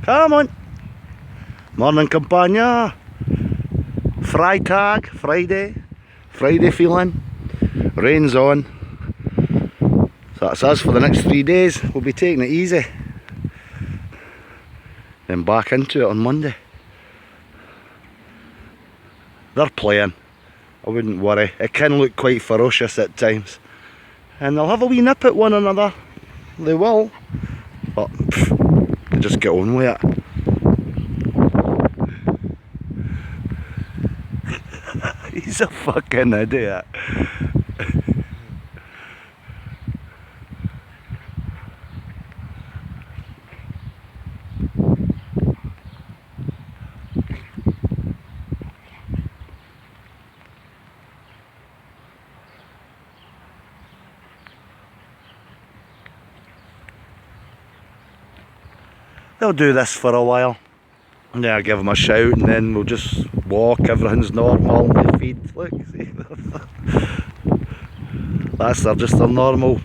Come on. Morning, compagna. Freitag, Friday feeling. Rain's on. So that's us for the next 3 days. We'll be taking it easy. Then back into it on Monday. They're playing. I wouldn't worry. It can look quite ferocious at times. And they'll have a wee nip at one another. They will. But they just get on with it. He's a fucking idiot. They'll do this for a while. And then I'll give them a shout and then we'll just walk, everything's normal, they feed, look, see. That's just their normal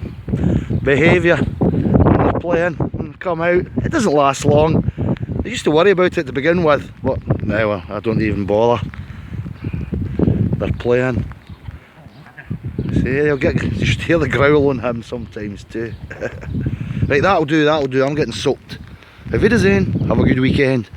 behaviour when they're playing and come out. It doesn't last long. I used to worry about it to begin with, but now I don't even bother. They're playing. See, you should hear the growl on him sometimes too. Right, that'll do, I'm getting soaked. Auf Wiedersehen, have a good weekend.